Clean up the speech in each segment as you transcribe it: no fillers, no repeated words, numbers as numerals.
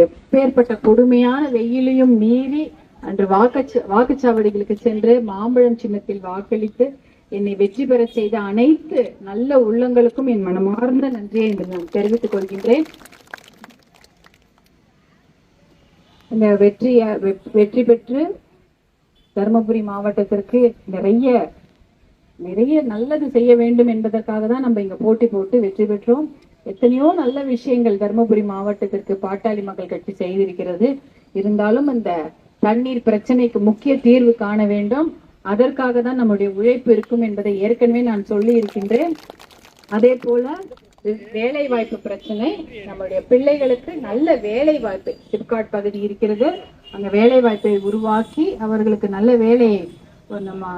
எப்பேற்பட்ட கொடுமையான வெயிலையும் மீறி அன்று வாக்குச்சாவடிகளுக்கு சென்று மாம்பழம் சின்னத்தில் வாக்களித்து என்னை வெற்றி பெற செய்த அனைத்து நல்ல உள்ளங்களுக்கும் என் மனமார்ந்த நன்றியை என்று நான் தெரிவித்துக் கொள்கின்றேன். இந்த வெற்றி பெற்று தருமபுரி மாவட்டத்திற்கு நிறைய நல்லது செய்ய வேண்டும் என்பதற்காக தான் நம்ம இங்க போட்டி போட்டு வெற்றி பெற்றோம். எத்தனையோ நல்ல விஷயங்கள் தருமபுரி மாவட்டத்திற்கு பாட்டாளி மக்கள் கட்சி செய்திருக்கிறது. இருந்தாலும் அந்த தண்ணீர் பிரச்சனைக்கு முக்கிய தீர்வு காண வேண்டும். அதற்காக தான் நம்முடைய உழைப்பு இருக்கும் என்பதை ஏற்கனவே நான் சொல்லி இருக்கின்றேன். அதே போல வேலை வாய்ப்பு பிரச்சனை, நம்முடைய பிள்ளைகளுக்கு நல்ல வேலை வாய்ப்பு சிப்காட் பகுதி இருக்கிறது, அங்க வேலை வாய்ப்பை உருவாக்கி அவர்களுக்கு நல்ல வேலையை நம்ம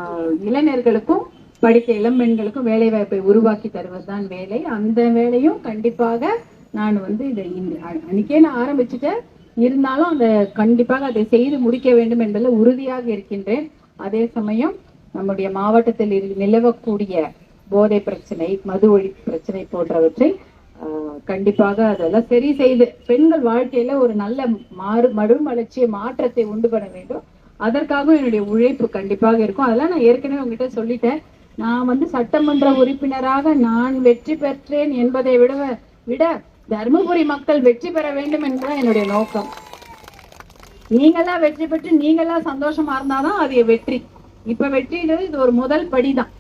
இளைஞர்களுக்கும் படித்த இளம்பெண்களுக்கும் வேலை வாய்ப்பை உருவாக்கி தருவதுதான் வேலை. அந்த வேலையும் கண்டிப்பாக நான் இதை அன்னைக்கே நான் ஆரம்பிச்சுட்டேன். இருந்தாலும் அந்த கண்டிப்பாக அதை செய்து முடிக்க வேண்டும் என்பதில் உறுதியாக இருக்கின்றேன். அதே சமயம் நம்முடைய மாவட்டத்தில் நிலவக்கூடிய போதை பிரச்சனை, மது ஒழிப்பு பிரச்சனை போன்றவற்றை கண்டிப்பாக அதெல்லாம் சரி செய்து பெண்கள் வாழ்க்கையில ஒரு நல்ல மறுமலர்ச்சியை மாற்றத்தை உண்டு பண்ண வேண்டும். அதற்காகவும் என்னுடைய உழைப்பு கண்டிப்பாக இருக்கும். அதெல்லாம் நான் ஏற்கனவே உங்ககிட்ட சொல்லிட்டேன். நான் சட்டமன்ற உறுப்பினராக நான் வெற்றி பெற்றேன் என்பதை விட தருமபுரி மக்கள் வெற்றி பெற வேண்டும் என்பதுதான் என்னுடைய நோக்கம். நீங்கெல்லாம் வெற்றி பெற்று நீங்கெல்லாம் சந்தோஷமா இருந்தாதான் அது வெற்றி. இப்ப வெற்றின்றது இது ஒரு முதல் படிதான்.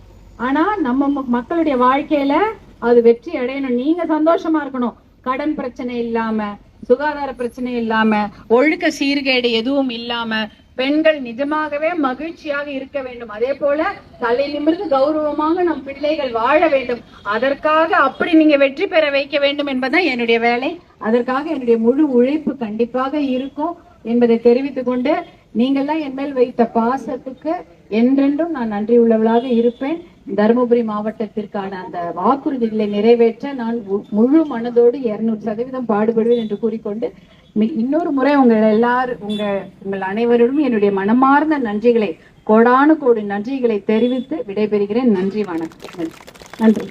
ஆனா நம்ம மக்களுடைய வாழ்க்கையில அது வெற்றி அடையணும். நீங்க சந்தோஷமா இருக்கணும். கடன் பிரச்சனை இல்லாம, சுகாதார பிரச்சனை இல்லாம, ஒழுக்க சீர்கேடு எதுவும் இல்லாம பெண்கள் நிஜமாகவே மகிழ்ச்சியாக இருக்க வேண்டும். அதே போல தலை நிமிர்ந்து கௌரவமாக நம் பிள்ளைகள் வாழ வேண்டும். அதற்காக அப்படி நீங்க வெற்றி பெற வைக்க வேண்டும் என்பதுதான் என்னுடைய வேலை. அதற்காக என்னுடைய முழு உழைப்பு கண்டிப்பாக இருக்கும் என்பதை தெரிவித்துக் கொண்டு, நீங்கள்லாம் என் மேல் வைத்த பாசத்துக்கு என்றென்றும் நான் நன்றி உள்ளவளாக இருப்பேன். தருமபுரி மாவட்டத்திற்கான அந்த வாக்குறுதிகளை நிறைவேற்ற நான் முழு மனதோடு 200% பாடுபடுவேன் என்று கூறிக்கொண்டு, இன்னொரு முறை உங்கள் அனைவரிடம் என்னுடைய மனமார்ந்த நன்றிகளை, கோடானு கோடி நன்றிகளை தெரிவித்து விடைபெறுகிறேன். நன்றி, வணக்கம். நன்றி.